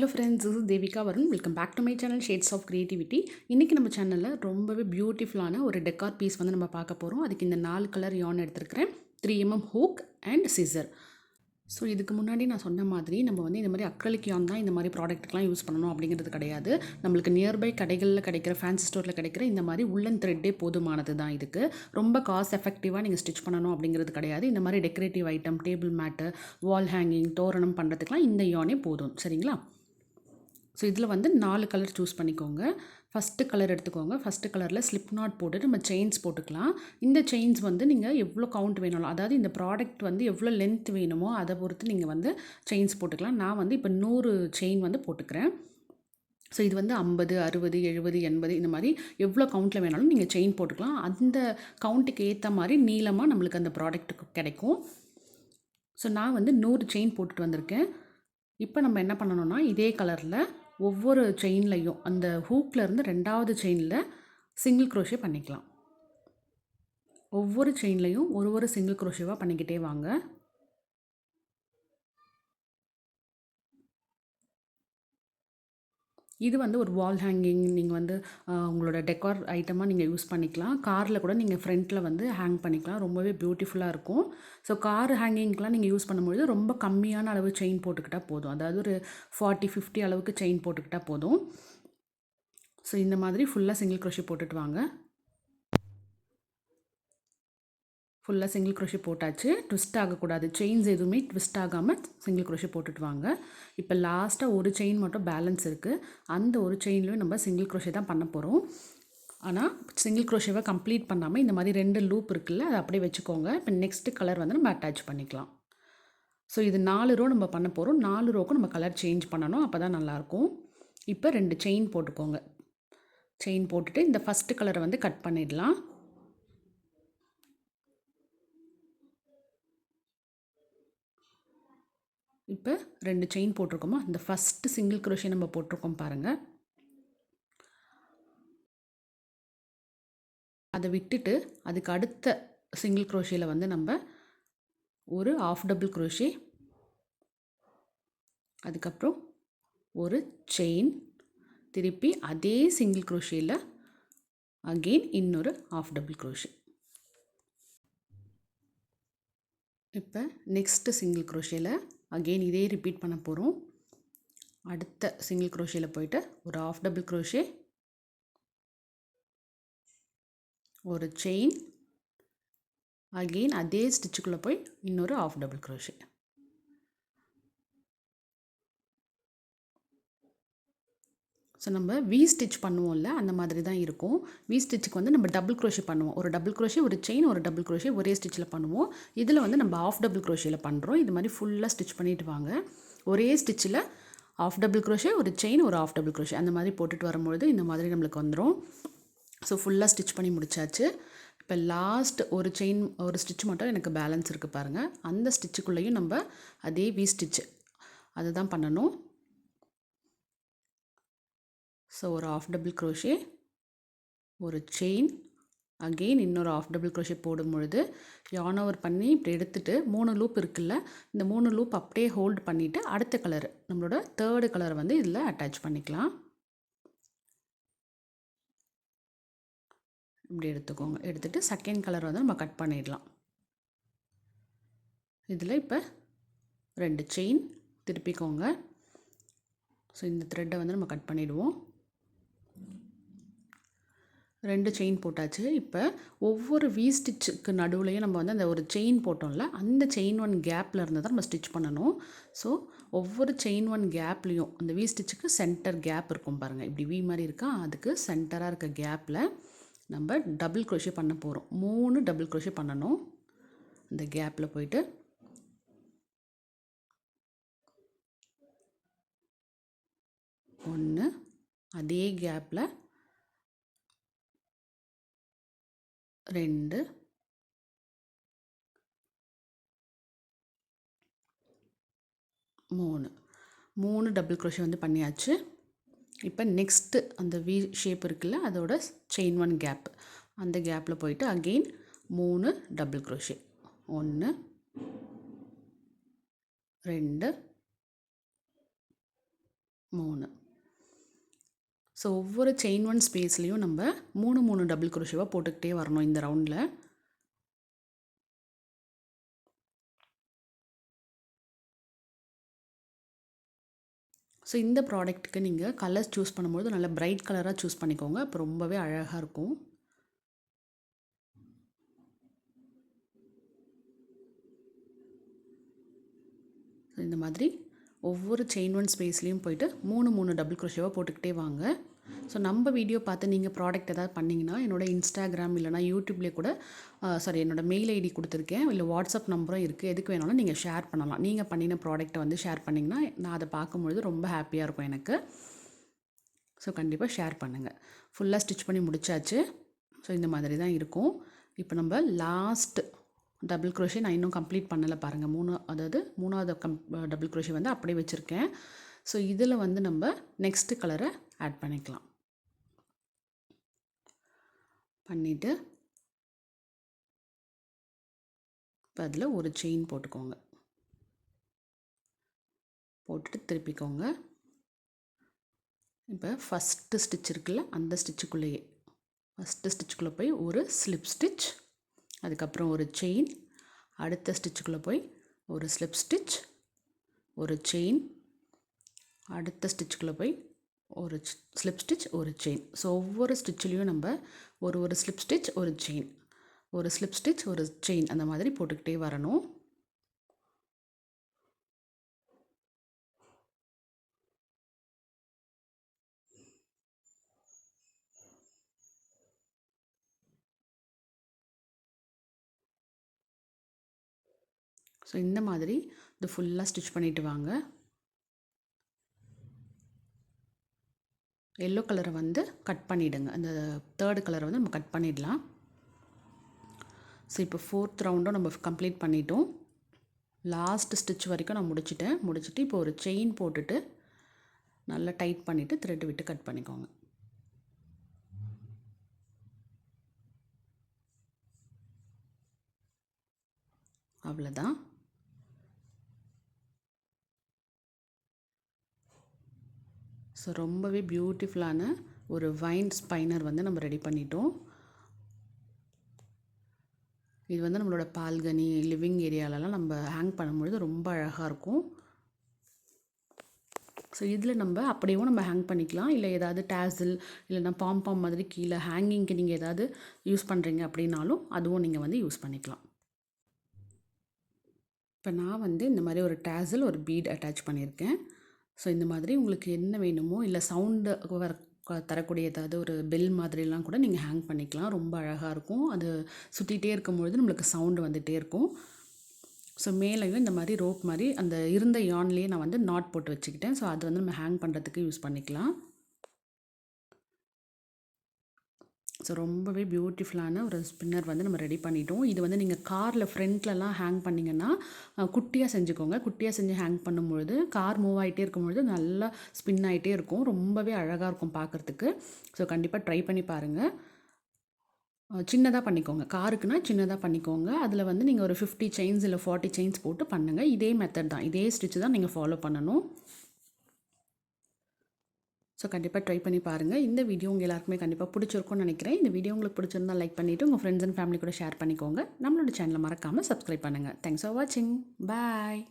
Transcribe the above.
Hello friends, this is Devika Varun. Welcome back to my channel shades of creativity. இன்றைக்கி நம்ம சேனலில் ரொம்பவே பியூட்டிஃபுல்லான ஒரு டெக்கார் பீஸ் வந்து நம்ம பார்க்க போகிறோம். அதுக்கு இந்த 4 கலர் யான் எடுத்துருக்கிறேன், 3mm hook and scissor. So இதுக்கு முன்னாடி நான் சொன்ன மாதிரி நம்ம வந்து இந்த மாதிரி அக்ரலிக் யான் தான் இந்த மாதிரி ப்ராடக்ட்டுக்கெலாம் யூஸ் பண்ணணும் அப்படிங்கிறது கிடையாது. நம்மளுக்கு நியர்பை கடைகளில் கிடைக்கிற ஃபேன்சி ஸ்டோரில் கிடைக்கிற இந்த மாதிரி உள்ளன் த்ரெட்டே போதுமானது தான். இதுக்கு ரொம்ப காஸ்ட் எஃபெக்டிவாக நீங்கள் ஸ்டிச் பண்ணணும் அப்படிங்கிறது கிடையாது. இந்த மாதிரி டெக்கரேட்டிவ் ஐட்டம், டேபிள் மேட்டு, வால் ஹேங்கிங், தோரணம் பண்ணுறதுக்கெலாம் இந்த யானே போதும். சரிங்களா? ஸோ இதில் வந்து 4 கலர் சூஸ் பண்ணிக்கோங்க. ஃபஸ்ட்டு கலர் எடுத்துக்கோங்க. ஃபஸ்ட்டு கலரில் ஸ்லிப் நாட் போட்டுட்டு நம்ம செயின்ஸ் போட்டுக்கலாம். இந்த செயின்ஸ் வந்து நீங்கள் எவ்வளோ கவுண்ட் வேணாலும், அதாவது இந்த ப்ராடக்ட் வந்து எவ்வளோ லென்த் வேணுமோ அதை பொறுத்து நீங்கள் வந்து செயின்ஸ் போட்டுக்கலாம். நான் வந்து இப்போ 100 செயின் வந்து போட்டுக்கிறேன். ஸோ இது வந்து 50, 60, 70, 80 இந்த மாதிரி எவ்வளோ கவுண்ட்டில் வேணாலும் நீங்கள் செயின் போட்டுக்கலாம். அந்த கவுண்ட்டுக்கு ஏற்ற மாதிரி நீளமாக நம்மளுக்கு அந்த ப்ராடக்ட்டுக்கு கிடைக்கும். ஸோ நான் வந்து 100 செயின் போட்டுட்டு வந்திருக்கேன். இப்போ நம்ம என்ன பண்ணணும்னா, இதே கலரில் ஒவ்வொரு செயின்லையும் அந்த ஹூக்லேருந்து 2வது செயினில் சிங்கிள் க்ரோஷே பண்ணிக்கலாம். ஒவ்வொரு செயின்லையும் ஒரு சிங்கிள் க்ரோஷேவாக பண்ணிக்கிட்டே வாங்க. இது வந்து ஒரு வால் ஹேங்கிங், நீங்கள் வந்து உங்களோட டெக்கார் ஐட்டமாக நீங்கள் யூஸ் பண்ணிக்கலாம். காரில் கூட நீங்கள் ஃப்ரண்ட்டில் வந்து ஹேங் பண்ணிக்கலாம். ரொம்பவே பியூட்டிஃபுல்லாக இருக்கும். ஸோ கார் ஹேங்கிங்க்கெலாம் நீங்கள் யூஸ் பண்ணும்பொழுது ரொம்ப கம்மியான அளவு செயின் போட்டுக்கிட்டால் போதும். அதாவது ஒரு 40, 50 அளவுக்கு செயின் போட்டுக்கிட்டால் போதும். ஸோ இந்த மாதிரி ஃபுல்லாக சிங்கிள் க்ரோஷே போட்டுட்டு வாங்க. ஃபுல்லாக சிங்கிள் க்ரோஷே போட்டாச்சு. ட்விஸ்ட் ஆகக்கூடாது, செயின்ஸ் எதுவுமே ட்விஸ்ட் ஆகாமல் சிங்கிள் க்ரோஷே போட்டுட்டு வாங்க. இப்போ லாஸ்ட்டாக ஒரு செயின் மட்டும் பேலன்ஸ் இருக்குது. அந்த ஒரு செயின்லேயும் நம்ம சிங்கிள் க்ரோஷே தான் பண்ண போகிறோம். ஆனால் சிங்கிள் க்ரோஷேவை கம்ப்ளீட் பண்ணாமல் இந்த மாதிரி 2 லூப் இருக்குல்ல, அதை அப்படியே வச்சுக்கோங்க. இப்போ நெக்ஸ்ட்டு கலர் வந்து நம்ம அட்டாச் பண்ணிக்கலாம். ஸோ இது 4 ரோ நம்ம பண்ண போகிறோம். 4 ரோக்கும் நம்ம கலர் சேஞ்ச் பண்ணணும், அப்போ தான் நல்லாயிருக்கும். இப்போ 2 செயின் போட்டுக்கோங்க. செயின் போட்டுட்டு இந்த ஃபஸ்ட்டு கலரை வந்து கட் பண்ணிடலாம். இப்போ 2 செயின் போட்டிருக்கோமா, இந்த ஃபஸ்ட்டு சிங்கிள் க்ரோஷே நம்ம போட்டிருக்கோம் பாருங்கள். அதை விட்டுட்டு அதுக்கு அடுத்த சிங்கிள் க்ரோஷேயில் வந்து நம்ம ஒரு ஆஃப் டபுள் க்ரோஷே, அதுக்கப்புறம் ஒரு செயின், திருப்பி அதே சிங்கிள் க்ரோஷேயில் அகெயின் இன்னொரு ஆஃப் டபுள் க்ரோஷே. இப்போ நெக்ஸ்ட்டு சிங்கிள் க்ரோஷேயில் அகெயின் இதே ரிப்பீட் பண்ண போகிறோம். அடுத்த சிங்கிள் க்ரோஷேயில் போயிட்டு ஒரு ஆஃப் டபுள் க்ரோஷே, ஒரு செயின், அகெயின் அதே ஸ்டிச்சுக்குள்ளே போய் இன்னொரு ஆஃப் டபுள் க்ரோஷே. ஸோ நம்ம வி ஸ்டிச் பண்ணுவோம்ல, அந்த மாதிரி தான் இருக்கும். வி ஸ்டிச்சுக்கு வந்து நம்ம டபுள் க்ரோஷே பண்ணுவோம். ஒரு டபுள் க்ரோஷே, ஒரு செயின், ஒரு டபுள் க்ரோஷே ஒரே ஸ்டிச்சில் பண்ணுவோம். இதில் வந்து நம்ம ஆஃப் டபுள் க்ரோஷேயில் பண்ணுறோம். இது மாதிரி ஃபுல்லாக ஸ்டிச் பண்ணிட்டு வாங்க. ஒரே ஸ்டிச்சில் ஆஃப் டபுள் க்ரோஷே, ஒரு செயின், ஒரு ஆஃப் டபுள் க்ரோஷே அந்த மாதிரி போட்டுட்டு வரும்பொழுது இந்த மாதிரி நம்மளுக்கு வந்துடும். ஸோ ஃபுல்லாக ஸ்டிச் பண்ணி முடிச்சாச்சு. இப்போ லாஸ்ட் ஒரு செயின், ஒரு ஸ்டிச் மட்டும் எனக்கு பேலன்ஸ் இருக்குது பாருங்கள். அந்த ஸ்டிச்சுக்குள்ளேயும் நம்ம அதே வி ஸ்டிச்சு அதுதான் பண்ணணும். ஸோ ஒரு ஆஃப் டபுள் க்ரோஷே, ஒரு செயின், அகெயின் இன்னொரு ஆஃப் டபுள் க்ரோஷே போடும் பொழுது யான் ஓவர் பண்ணி இப்படி எடுத்துகிட்டு 3 லூப் இருக்குல்ல, இந்த 3 லூப் அப்படியே ஹோல்டு பண்ணிவிட்டு அடுத்த கலர், நம்மளோட 3rd கலர் வந்து இதில் அட்டாச் பண்ணிக்கலாம். இப்படி எடுத்துக்கோங்க. எடுத்துகிட்டு செகண்ட் கலர் வந்து நம்ம கட் பண்ணிடலாம். இதில் இப்போ 2 செயின் திருப்பிக்கோங்க. ஸோ இந்த த்ரெட்டை வந்து நம்ம கட் பண்ணிவிடுவோம். 2 செயின் போட்டாச்சு. இப்போ ஒவ்வொரு வி ஸ்டிச்சுக்கு நடுவுலையும் நம்ம வந்து அந்த ஒரு செயின் போட்டோம்ல, அந்த செயின் 1 கேப்பில் இருந்து தான் நம்ம ஸ்டிச் பண்ணணும். ஸோ ஒவ்வொரு செயின் 1 கேப்லேயும் அந்த வி ஸ்டிச்சுக்கு சென்டர் கேப் இருக்கும் பாருங்கள். இப்படி வி மாதிரி இருக்கா, அதுக்கு சென்டராக இருக்க கேப்பில் நம்ம டபுள் க்ரோஷே பண்ண போகிறோம். 3 டபுள் க்ரோஷே பண்ணணும். இந்த கேப்பில் போயிட்டு 1, அதே கேப்பில் 2, 3 டபுள் க்ரோஷே வந்து பண்ணியாச்சு. இப்போ நெக்ஸ்ட்டு அந்த வி ஷேப் இருக்குல்ல, அதோட செயின் 1 கேப், அந்த கேப்பில் போயிட்டு அகெயின் 3 டபுள் க்ரோஷே, 1, 2, 3. ஸோ ஒவ்வொரு செயின் 1 ஸ்பேஸ்லேயும் நம்ம 3 டபுள் குரோஷேவாக போட்டுக்கிட்டே வரணும் இந்த ரவுண்டில். ஸோ இந்த ப்ராடக்ட்டுக்கு நீங்கள் கலர்ஸ் சூஸ் பண்ணும்போது நல்லா பிரைட் கலராக சூஸ் பண்ணிக்கோங்க. அப்போ ரொம்பவே அழகாக இருக்கும். இந்த மாதிரி ஒவ்வொரு செயின் 1 ஸ்பேஸ்லேயும் போயிட்டு 3 டபுள் குரோஷேவாக போட்டுக்கிட்டே வாங்க. ஸோ நம்ம வீடியோ பார்த்து நீங்கள் ப்ராடக்ட் எதாவது பண்ணிங்கன்னா என்னோடய இன்ஸ்டாகிராம் இல்லைனா யூடியூப்லேயே கூட என்னோடய மெயில் ஐடி கொடுத்துருக்கேன், இல்லை வாட்ஸ்அப் நம்பரும் இருக்குது. எதுக்கு வேணாலும் நீங்கள் ஷேர் பண்ணலாம். நீங்கள் பண்ணின ப்ராடக்ட்டை வந்து ஷேர் பண்ணிங்கன்னா நான் அதை பார்க்கும்பொழுது ரொம்ப ஹாப்பியாக இருக்கும் எனக்கு. ஸோ கண்டிப்பாக ஷேர் பண்ணுங்கள். ஃபுல்லாக ஸ்டிச் பண்ணி முடிச்சாச்சு. ஸோ இந்த மாதிரி தான் இருக்கும். இப்போ நம்ம லாஸ்ட் டபுள் குரோஷே நான் இன்னும் கம்ப்ளீட் பண்ணலை பாருங்கள். மூணாவது டபுள் குரோஷே வந்து அப்படியே வச்சுருக்கேன். ஸோ இதில் வந்து நம்ம நெக்ஸ்ட்டு கலரை ஆட் பண்ணிக்கலாம். பண்ணிவிட்டு இப்போ அதில் ஒரு செயின் போட்டுக்கோங்க. போட்டுட்டு திருப்பிக்கோங்க. இப்போ ஃபஸ்ட்டு ஸ்டிச் இருக்குல்ல, அந்த ஸ்டிச்சுக்குள்ளேயே ஃபஸ்ட்டு ஸ்டிச்சுக்குள்ளே போய் ஒரு ஸ்லிப் ஸ்டிச், அதுக்கப்புறம் ஒரு செயின், அடுத்த ஸ்டிச்சுக்குள்ளே போய் ஒரு ஸ்லிப் ஸ்டிச், ஒரு செயின், அடுத்த ஸ்டிச்சுக்குள்ளே போய் ஒரு ஸ்லிப் ஸ்டிச், ஒரு செயின். ஸோ ஒவ்வொரு ஸ்டிச்சிலையும் நம்ம ஒரு ஸ்லிப் ஸ்டிச், ஒரு செயின், ஒரு ஸ்லிப் ஸ்டிச், ஒரு செயின், அந்த மாதிரி போட்டுக்கிட்டே வரணும். ஸோ இந்த மாதிரி இது ஃபுல்லாக ஸ்டிச் பண்ணிவிட்டு வாங்க. எல்லோ கலரை வந்து கட் பண்ணிவிடுங்க. அந்த தேர்டு கலரை வந்து நம்ம கட் பண்ணிடலாம். ஸோ இப்போ 4th ரவுண்டும் நம்ம கம்ப்ளீட் பண்ணிட்டோம். லாஸ்ட் ஸ்டிச் வரைக்கும் நான் முடிச்சுட்டு இப்போ ஒரு செயின் போட்டுட்டு நல்லா டைட் பண்ணிவிட்டு த்ரெட் விட்டு கட் பண்ணிக்கோங்க. அவ்வளோதான். ஸோ ரொம்பவே பியூட்டிஃபுல்லான ஒரு வைன் ஸ்பைனர் வந்து நம்ம ரெடி பண்ணிட்டோம். இது வந்து நம்மளோட பால்கனி, லிவிங் ஏரியாலலாம் நம்ம ஹேங் பண்ணும்பொழுது ரொம்ப அழகாக இருக்கும். ஸோ இதில் நம்ம அப்படியும் நம்ம ஹேங் பண்ணிக்கலாம். இல்லை ஏதாவது டேசில் இல்லைனா பாம் மாதிரி கீழே ஹேங்கிங்க்கு நீங்கள் ஏதாவது யூஸ் பண்ணுறீங்க அப்படின்னாலும் அதுவும் நீங்கள் வந்து யூஸ் பண்ணிக்கலாம். இப்போ நான் வந்து இந்த மாதிரி ஒரு டேசில், ஒரு பீட் அட்டாச் பண்ணியிருக்கேன். ஸோ இந்த மாதிரி உங்களுக்கு என்ன வேணுமோ, இல்லை சவுண்டு தரக்கூடிய ஏதாவது ஒரு பெல் மாதிரிலாம் கூட நீங்கள் ஹேங் பண்ணிக்கலாம். ரொம்ப அழகாக இருக்கும். அது சுற்றிகிட்டே இருக்கும்பொழுது நம்மளுக்கு சவுண்டு வந்துகிட்டே இருக்கும். ஸோ மேலேயும் இந்த மாதிரி ரோப் மாதிரி அந்த இருந்த யான்லேயே நான் வந்து நாட் போட்டு வச்சுக்கிட்டேன். ஸோ அது வந்து நம்ம ஹேங் பண்ணுறதுக்கு யூஸ் பண்ணிக்கலாம். ஸோ ரொம்பவே பியூட்டிஃபுல்லான ஒரு ஸ்பின்னர் வந்து நம்ம ரெடி பண்ணிட்டோம். இது வந்து நீங்கள் காரில் ஃப்ரண்ட்லலாம் ஹேங் பண்ணிங்கன்னா குட்டியாக செஞ்சுக்கோங்க. குட்டியாக செஞ்சு ஹேங் பண்ணும்பொழுது கார் மூவ் ஆகிட்டே இருக்கும்பொழுது நல்லா ஸ்பின் ஆகிட்டே இருக்கும். ரொம்பவே அழகாக இருக்கும் பார்க்குறதுக்கு. ஸோ கண்டிப்பாக ட்ரை பண்ணி பாருங்கள். சின்னதாக பண்ணிக்கோங்க. காருக்குன்னா சின்னதாக பண்ணிக்கோங்க. அதில் வந்து நீங்கள் ஒரு 50 செயின்ஸ் இல்லை 40 செயின்ஸ் போட்டு பண்ணுங்கள். இதே மெத்தட் தான், இதே ஸ்டிச் தான் நீங்கள் ஃபாலோ பண்ணணும். ஸோ கண்டிப்பாக ட்ரை பண்ணி பாருங்கள். இந்த வீடியோ உங்கள் எல்லாருக்குமே கண்டிப்பாக பிடிச்சிருக்கும்னு நினைக்கிறேன். இந்த வீடியோ உங்களுக்கு பிடிச்சிருந்தால் லைக் பண்ணிவிட்டு உங்கள் ஃப்ரெண்ட்ஸ் அண்ட் ஃபேமிலி கூட ஷேர் பண்ணிக்கோங்க. நம்மளோட சேனலை மறக்காமல் சப்ஸ்கிரைப் பண்ணுங்கள். தேங்க்ஸ் ஃபார் வாட்சிங். பாய்.